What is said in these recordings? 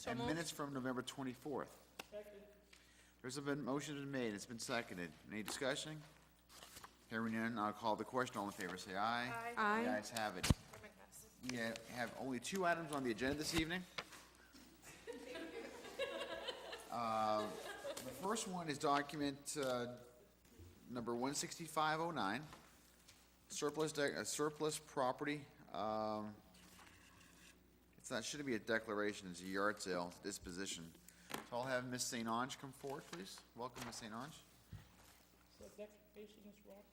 And moved. minutes from November 24th. There's been, motion been made, it's been seconded. Any discussion? Hearing none, I'll call the question. All in favor, say aye. Aye. The ayes have it. We have only 2 items on the agenda this evening. The first one is document number 16509, surplus property. It's not, shouldn't be a declaration, it's a yard sale disposition. So I'll have Ms. St. Ange come forward, please. Welcome, Ms. St. Ange. So declaration is wrong.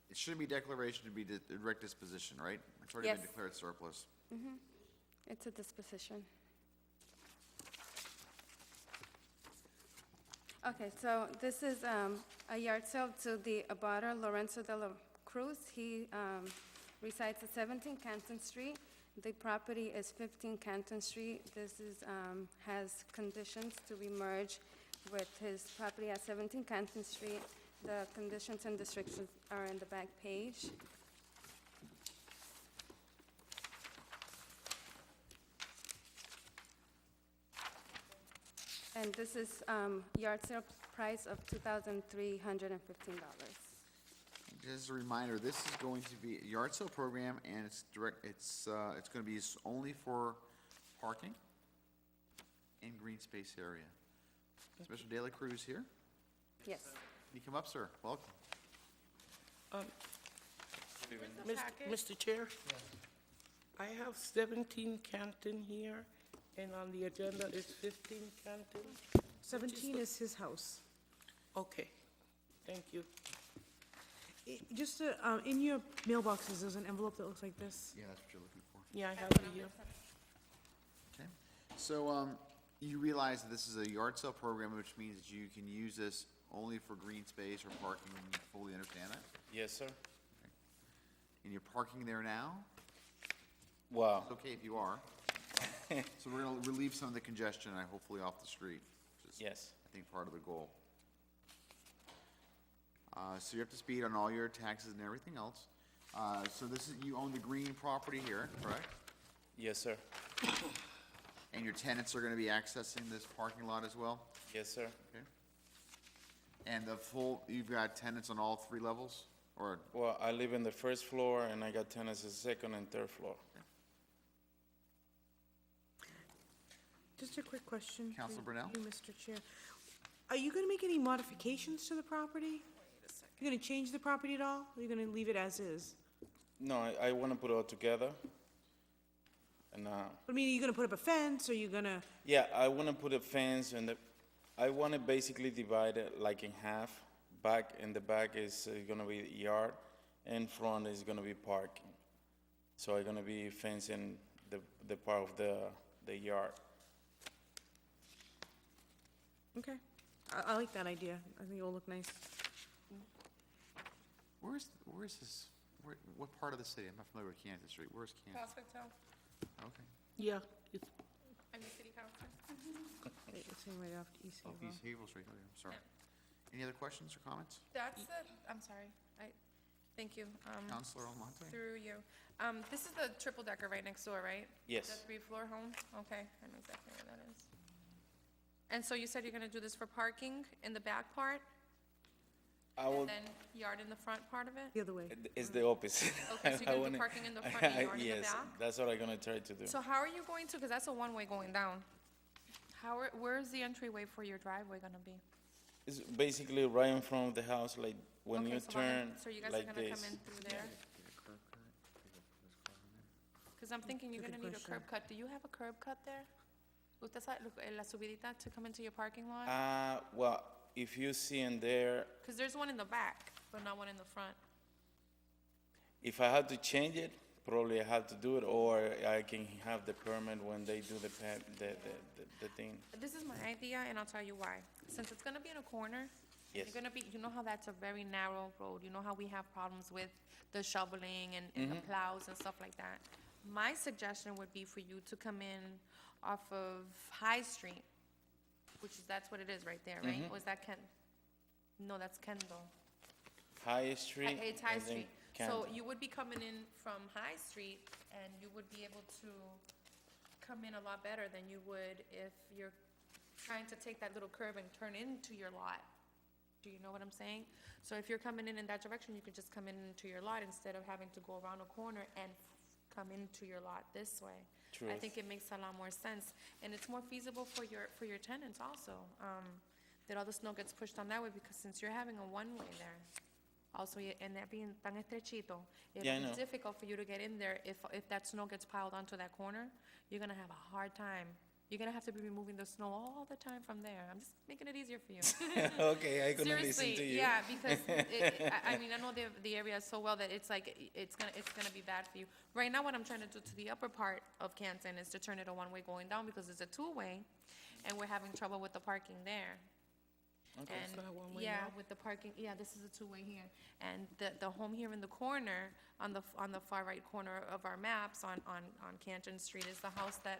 It shouldn't be declaration, to be direct disposition, right? It's already been Yes. declared surplus. It's a disposition. Okay, so this is a yard sale to the abutter, Lorenzo de la Cruz. He resides at 17 Canton Street. The property is 15 Canton Street. This is, has conditions to be merged with his property at 17 Canton Street. The conditions and restrictions are in the back page. And this is yard sale price of $2,315. Just a reminder, this is going to be a yard sale program, and it's direct, it's gonna be only for parking in green space area. Is Mr. De La Cruz here? Yes. Can you come up, sir? Welcome. Mr. Chair? I have 17 Canton here, and on the agenda is 15 Canton. 17 is his house. Okay, thank you. Just in your mailboxes, there's an envelope that looks like this. Yeah, that's what you're looking for. Yeah, I have it here. Okay. So, you realize that this is a yard sale program, which means that you can use this only for green space or parking, and you fully understand that? Yes, sir. And you're parking there now? Wow. It's okay if you are. So we're gonna relieve some of the congestion, hopefully off the street, which is, Yes. I think, part of the goal. So you're up to speed on all your taxes and everything else. So this is, you own the green property here, correct? Yes, sir. And your tenants are gonna be accessing this parking lot as well? Yes, sir. Okay. And you've got tenants on all 3 levels, or? Well, I live in the first floor, and I got tenants in the second and third floor. Just a quick question. to Counselor Brunel? You, Mr. Chair. Are you gonna make any modifications to the property? You gonna change the property at all? Or are you gonna leave it as is? No, I want to put it all together. And, I mean, are you gonna put up a fence, or are you gonna, yeah, I want to put a fence, and I want to basically divide it like in half. Back, in the back is going to be yard, and front is going to be parking. So I'm going to be fencing the part of the yard. okay. I like that idea. I think it'll look nice. Where's this, what part of the city? I'm not familiar with Kansas Street. Where's Kansas? Prospect Hill. Okay. Yeah, it's I'm the city council. It's in right off East Oh, Havel. East Havel Street, okay, I'm sorry. Any other questions or comments? That's the, I'm sorry, thank you. Counselor Almonte? Through you. This is the triple decker right next door, right? Yes. The 3-floor home? Okay, I know exactly where that is. And so you said you're gonna do this for parking in the back part, I will. and then yard in the front part of it? The other way. It's the opposite. Okay, so you're I gonna do wanna- parking in the front and yard in the Yes, back? that's what I'm going to try to do. So how are you going to, because that's a one-way going down. Where's the entryway for your driveway gonna be? It's basically right in front of the house, like when Okay, you so we're gonna- turn So you guys are like gonna come this. in through there? Because I'm thinking you're Good gonna need a question. curb cut. Do you have a curb cut there? Usted sabe, la subidita to come into your parking lot? Well, if you see in there, Because there's one in the back, but not one in the front. if I have to change it, probably I have to do it, or I can have the permit when they do the thing. This is my idea, and I'll tell you why. Since it's gonna be in a corner, Yes. you're gonna be, you know how that's a very narrow road. You know how we have problems with the shoveling and the plows and stuff like that. My suggestion would be for you to come in off of High Street, which is, that's what it is right there, right? Or is that No, that's Kendall. High Street. It's High and then Street. So Canton. you would be coming in from High Street, and you would be able to come in a lot better than you would if you're trying to take that little curve and turn into your lot. Do you know what I'm saying? So if you're coming in that direction, you could just come in into your lot instead of having to go around a corner and come into your lot this way. I Truth. think it makes a lot more sense, and it's more feasible for your tenants also, that all the snow gets pushed on that way, because since you're having a one-way there, also, and that being tan estrechito, Yeah, I it'll know. be difficult for you to get in there if that snow gets piled onto that corner. You're gonna have a hard time. You're gonna have to be removing the snow all the time from there. I'm just making it easier for you. Okay, I'm gonna listen to you. Yeah, because I mean, I know the area so well that it's like, it's gonna be bad for you. Right now, what I'm trying to do to the upper part of Canton is to turn it a one-way going down, because it's a two-way, and we're having trouble with the parking there. Okay. And, It's not one-way yeah, now? with the parking, yeah, this is a two-way here. And the home here in the corner, on the far right corner of our maps on Canton Street, is the house that,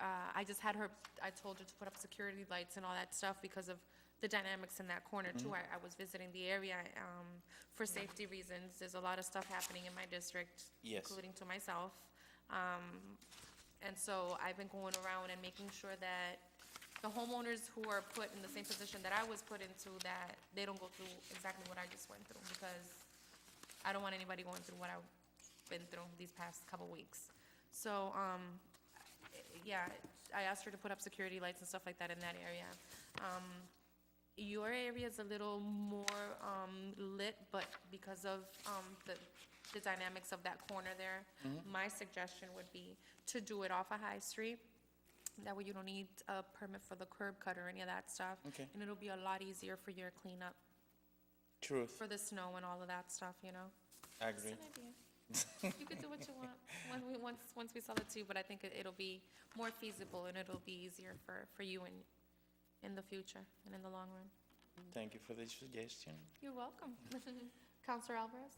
I just had her, I told her to put up security lights and all that stuff because of the dynamics in that corner too. I was visiting the area, for safety reasons. There's a lot of stuff happening in my district, Yes. including to myself. And so I've been going around and making sure that the homeowners who are put in the same position that I was put into, that they don't go through exactly what I just went through, because I don't want anybody going through what I've been through these past couple weeks. So, yeah, I asked her to put up security lights and stuff like that in that area. Your area is a little more lit, but because of the dynamics of that corner there, my suggestion would be to do it off a high street. That way you don't need a permit for the curb cut or any of that stuff. Okay. And it'll be a lot easier for your cleanup, Truth. for the snow and all of that stuff, you know? I Just agree. an idea. You could do what you want once we sell it to you, but I think it'll be more feasible and it'll be easier for you in the future and in the long run. Thank you for the suggestion. You're welcome. Counselor Alvarez?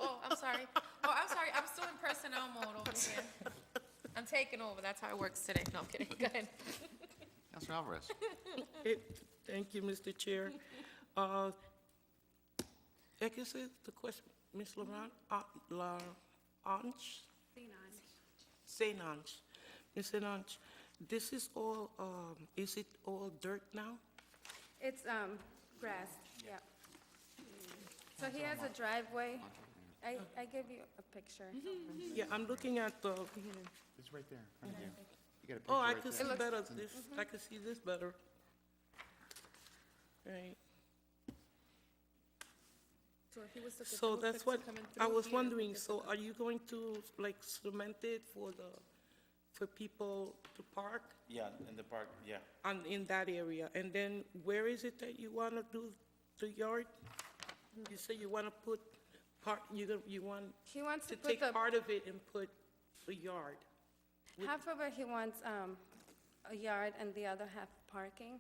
Oh, I'm sorry. Oh, I'm sorry. I'm still in personnel mode over here. I'm taking over. That's how it works today. No, I'm kidding. Go ahead. Councilor Alvarez. Thank you, Mr. Chair. I guess the question, Ms. Laurent, Ange? Sainange. Ms. Sainange, this is all, is it all dirt now? It's grass, yeah. So he has a driveway. I gave you a picture. Yeah, I'm looking at the, It's right there, in front of you. You got a picture oh, I right can there. see better, this, I can see this better. Right. So if he was to So that's what, I was wondering, so are you going to like cement it for people to park Yeah, in the park, yeah. in that area? And then where is it that you want to do the yard? You say you want to put part, you want He wants to to put take the, part of it and put a yard. half of it, he wants a yard and the other half parking.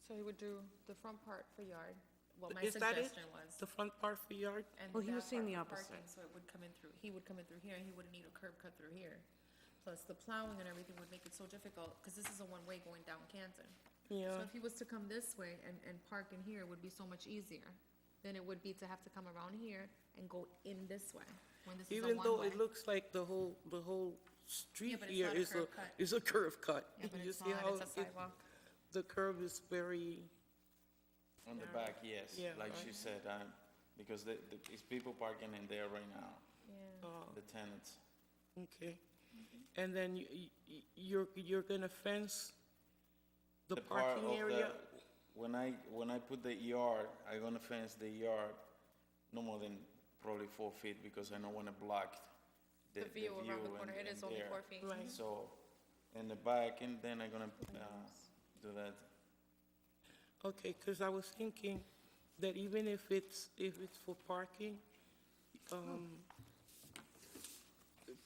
So he would do the front part for yard. Well, my Is that it? suggestion was. The front part for yard? And Well, he the was back saying part the for parking, opposite. so it would come in through, he would come in through here, and he wouldn't need a curb cut through here. Plus, the plowing and everything would make it so difficult, because this is a one-way going down Canton. Yeah. So if he was to come this way and park in here, it would be so much easier than it would be to have to come around here and go in this way, when this is a Even though one-way. it looks like the whole street but it's here not a is curb cut. is a curve cut. Yeah, but You it's see not, how it's a sidewalk. the curve is very, On the back, yes, Yeah, like right. she said, because it's people parking in there right now, Yeah. the tenants. okay. And then you're gonna fence the part parking of area? When I put the yard, I'm gonna fence the yard no more than probably 4 feet, because I don't wanna block the The view around the corner, and- it is and only there. 4 feet. Right. So, in the back, and then I'm gonna do that. Okay, because I was thinking that even if it's for parking,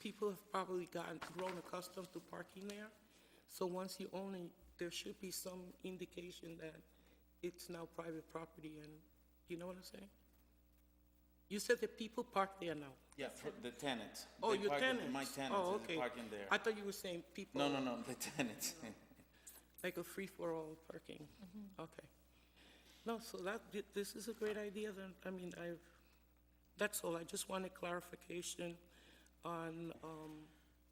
people have probably grown accustomed to parking there. So once you own it, there should be some indication that it's now private property, and, you know what I'm saying? You said that people park there now. Yeah, for the tenants. Oh, They your park- tenants? My tenants Oh, is okay. parking there. I thought you were saying people. No, the tenants. Like a free-for-all parking. Okay. No, so this is a great idea then. I mean, that's all. I just wanted clarification on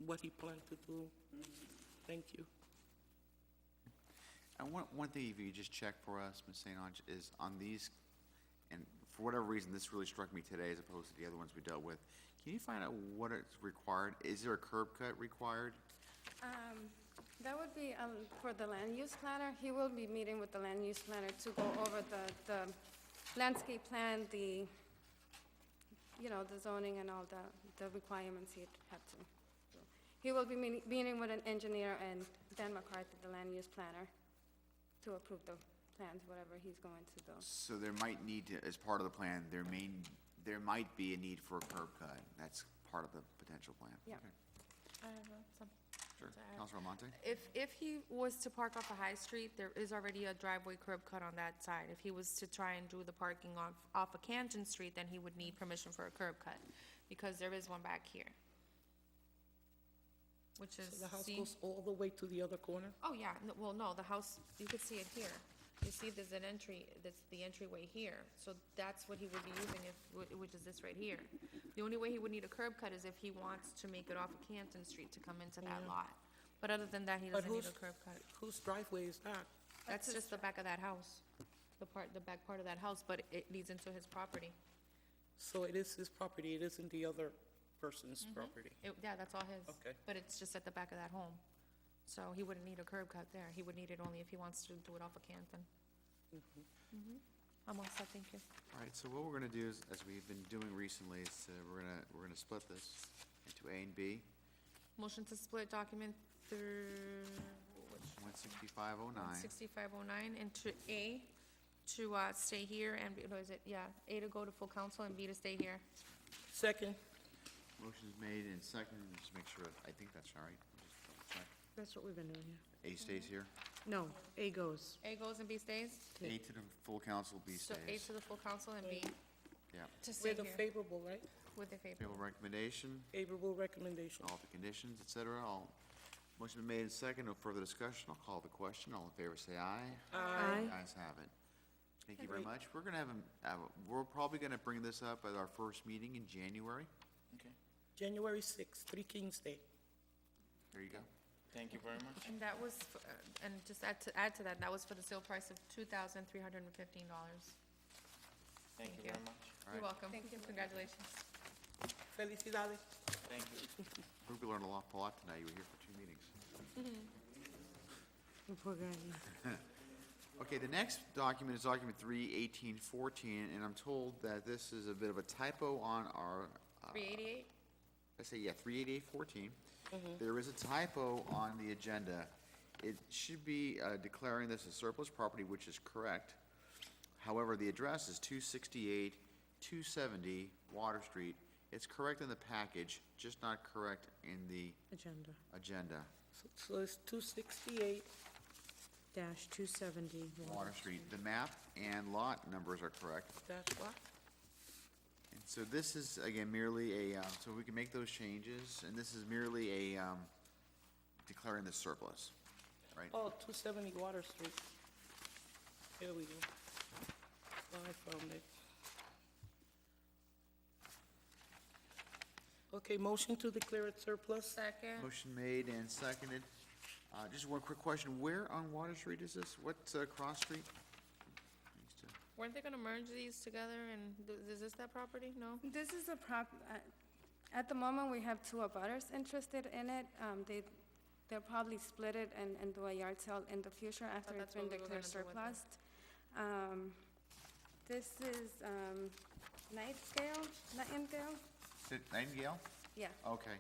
what he planned to do. Thank you. And one thing, if you just check for us, Ms. St. Ange, is on these, and for whatever reason, this really struck me today as opposed to the other ones we dealt with. Can you find out what is required? Is there a curb cut required? That would be for the land use planner. He will be meeting with the land use planner to go over the landscape plan, the zoning and all the requirements he'd have to do. He will be meeting with an engineer and Dan McCarthy, the land use planner, to approve the plans, whatever he's going to do. So there might need to, as part of the plan, there might be a need for a curb cut. That's part of the potential plan. Yeah. Okay. I have something Sure. to add. Councilor Almonte? If he was to park off a high street, there is already a driveway curb cut on that side. If he was to try and do the parking off of Canton Street, then he would need permission for a curb cut, because there is one back here. Which is, So the house see? goes all the way to the other corner? Oh, yeah, no, the house, you could see it here. You see there's an entry, that's the entryway here. So that's what he would be using which is this right here. The only way he would need a curb cut is if he wants to make it off of Canton Street to come into that lot. But other than that, he But doesn't need whose- a curb cut. Whose driveway is that? That's just the back of that house, the back part of that house, but it leads into his property. So it is his property, it isn't the other person's property? Yeah, that's all his. Okay. But it's just at the back of that home. So he wouldn't need a curb cut there. He would need it only if he wants to do it off of Canton. I'm all set, thank you. All right, so what we're gonna do is, as we've been doing recently, is we're gonna split this into A and B, Motion to split document through, 16509. 6509 into A to stay here, and, what is it, yeah, A to go to full council and B to stay here. Second, Motion's made and seconded, just make sure, I think that's all right. Just double check. That's what we've been doing, yeah. A stays here, No, A goes. A goes and B stays? A to the full council, B So A stays. to the full council and B Yeah. to stay with a here favorable, right? with the favor. Favorable recommendation, Favorable recommendation. all the conditions, et cetera, all. Motion been made and seconded, no further discussion, I'll call the question, all in favor say aye. Aye. Ayes have it. Thank you very much. We're gonna we're probably gonna bring this up at our first meeting in January. Okay, January 6th, Three Kings Day. There you go. thank you very much. And that was, and just add to that, that was for the sale price of $2,315. Thank you you. very much. You're welcome. Congratulations. Felicidades. Thank you. Hope you learned a lot tonight, you were here for 2 meetings. Poor guy. Okay, the next document is document 3/1814, and I'm told that this is a bit of a typo on our, 388? let's say, yeah, 38814. There is a typo on the agenda. It should be declaring this as surplus property, which is correct. However, the address is 268, 270 Water Street. It's correct in the package, just not correct in the Agenda, agenda. So it's 268, -270. Water Street. The map and lot numbers are correct. that's what? And so this is, again, merely a, so we can make those changes, and this is merely a, declaring the surplus, right? Oh, 270 Water Street. Here we go. Oh, I found it. Okay, motion to declare it surplus? Second. Motion made and seconded. Just one quick question, where on Water Street is this? What, cross street? Needs to- Weren't they gonna merge these together, and is this that property? No? This is a at the moment, we have two abutters interested in it. They'll probably split it and do a yard sale in the future after it's that's been what we were declared gonna do with surplus. This is Nightingale? Is it Nightingale? Yeah. Okay.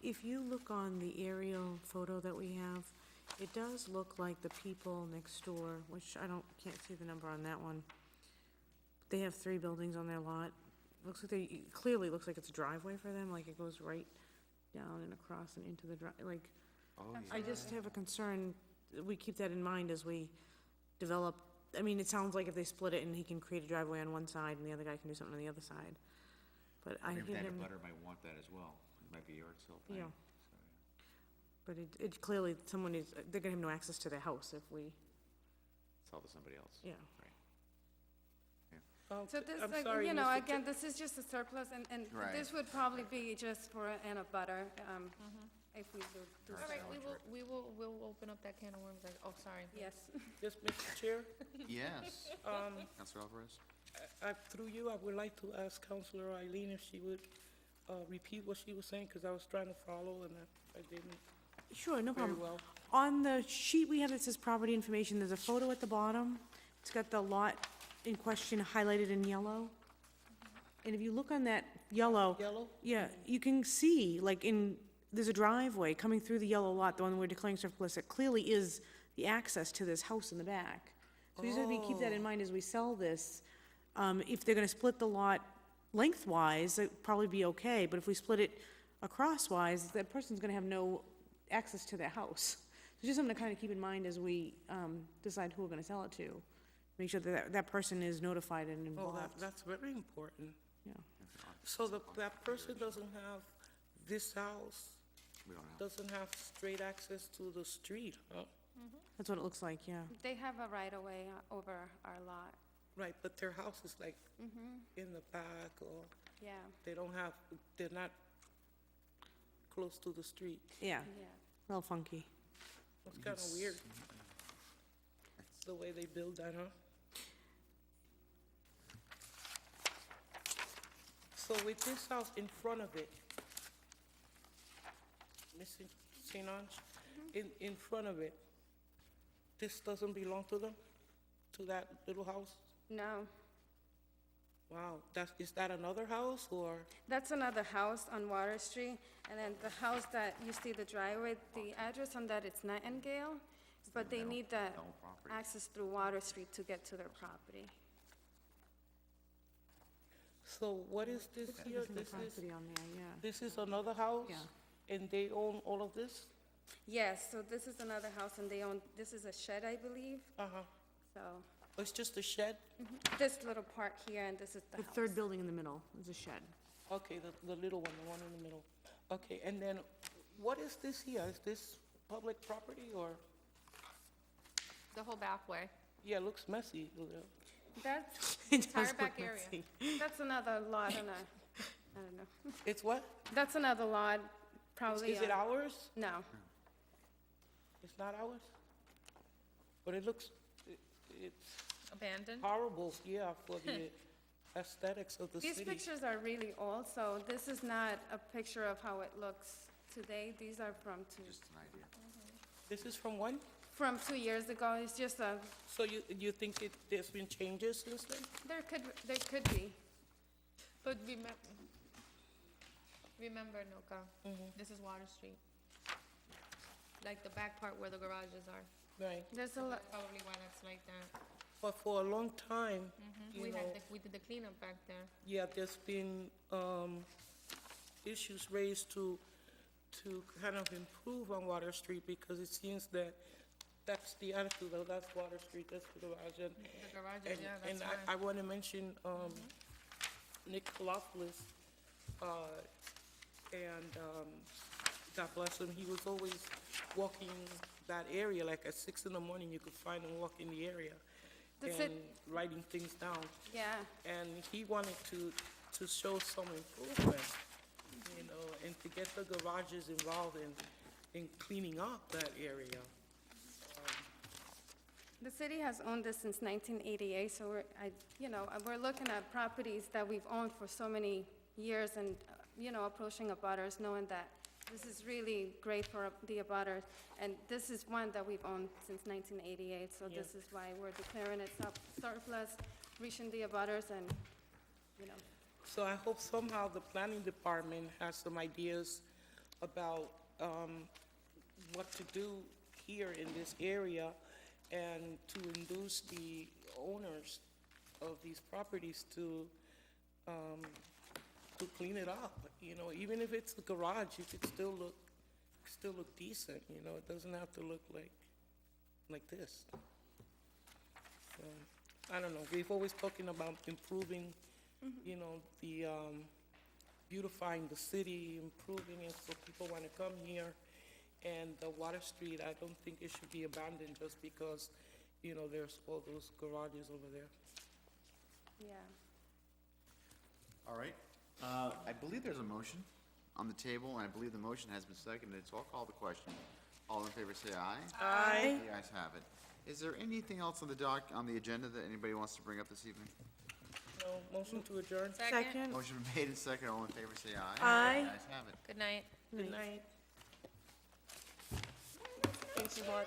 If you look on the aerial photo that we have, it does look like the people next door, which can't see the number on that one. They have 3 buildings on their lot. Looks like it clearly looks like it's a driveway for them, like it goes right down and across and into the like, Oh, I just have a concern, that we keep that in mind as we develop, I mean, it sounds like if they split it and he can create a driveway on one side and the other guy can do something on the other side. But I Maybe hate that him, butter might want that as well. It might be a yard sale thing. Yeah. So, but it clearly, they're gonna have no access to their house if we, Sell to somebody else. yeah. So this, I'm like, sorry, you know, Mr. again, this is just a surplus, and Right. this would probably be just for an abutter, if we do. All right, we'll open up that can of worms, oh, sorry. Yes. Yes, Mr. Chair, Yes. Counselor Alvarez? through you, I would like to ask Counselor Eileen if she would repeat what she was saying, because I was trying to follow and I didn't Sure, no very problem. well. On the sheet we have that says property information, there's a photo at the bottom. It's got the lot in question highlighted in yellow. And if you look on that yellow, Yellow? yeah, you can see, like there's a driveway coming through the yellow lot, the one we're declaring surplus, that clearly is the access to this house in the back. So you just have to keep that in mind as we sell this. If they're gonna split the lot lengthwise, it'd probably be okay, but if we split it acrosswise, that person's gonna have no access to their house. So just something to kind of keep in mind as we decide who we're gonna sell it to. Make sure that that person is notified and Oh, involved. that's very important. Yeah. So that person doesn't have, this house We don't have. doesn't have straight access to the street, huh? That's what it looks like, yeah. They have a right-of-way over our lot. Right, but their house is like in the back, or Yeah, they're not close to the street. Yeah, yeah. a little funky. It's kind of weird, the way they build that, huh? So with this house in front of it, Mrs. St. Ange, in front of it, this doesn't belong to them? To that little house? No, Wow, is that another house, or? that's another house on Water Street, and then the house that you see the driveway, the address on that, it's Nightingale, but they need that No property. access through Water Street to get to their property. So what is this here? There's no property on there, yeah. This is another house? Yeah. And they own all of this? Yes, so this is another house, and they own, this is a shed, I believe, Uh-huh. so, It's just a shed? this little part here, and this is the The house. third building in the middle is a shed. Okay, the little one, the one in the middle. Okay, and then what is this here? Is this public property, or? The whole back way, Yeah, it looks messy. That's, entire back area. that's another lot, and I don't know. It's what? That's another lot, probably. Is it ours? No, It's not ours? But it looks, it's Abandoned? horrible, yeah, for the aesthetics of the these city. pictures are really old, so this is not a picture of how it looks today. These are from Just an idea. This is from when? 2 years ago. It's just a, So you think there's been changes since then? there could be. But remember, Noka, this is Water Street. Like the back part where the garages are. Right. There's a lot, That's probably why that's like that. But for a long time, you We know, we did the cleanup back there. yeah, there's been issues raised to kind of improve on Water Street, because it seems that that's the attitude, of that's Water Street, that's the garage. The garages, yeah, that's And why. I want to mention Nick Kalopoulos, and God bless him, he was always walking that area, like at 6 in the morning, you could find him walking the area That's and it. writing things down. yeah. And he wanted to show some improvement, you know, and to get the garages involved in cleaning up that area. The city has owned this since 1988, so we're looking at properties that we've owned for so many years and, approaching abutters, knowing that this is really great for the abutters. And this is one that we've owned since 1988, so Yeah. this is why we're declaring it surplus, reaching the abutters and, So I hope somehow the planning department has some ideas about what to do here in this area, and to induce the owners of these properties to clean it up. You know, even if it's the garage, it could still look decent, you know, it doesn't have to look like this. So, I don't know, we've always talking about improving, you know, the, beautifying the city, improving it so people want to come here. And the Water Street, I don't think it should be abandoned just because, you know, there's all those garages over there. Yeah. All right. I believe there's a motion on the table, and I believe the motion has been seconded, so I'll call the question. All in favor, say aye. Aye. The ayes have it. Is there anything else on the agenda that anybody wants to bring up this evening? No, motion to adjourn. Second? Motion made and seconded. All in favor, say aye. Aye. The ayes have it. Good night. Good night. Thank you, Mark.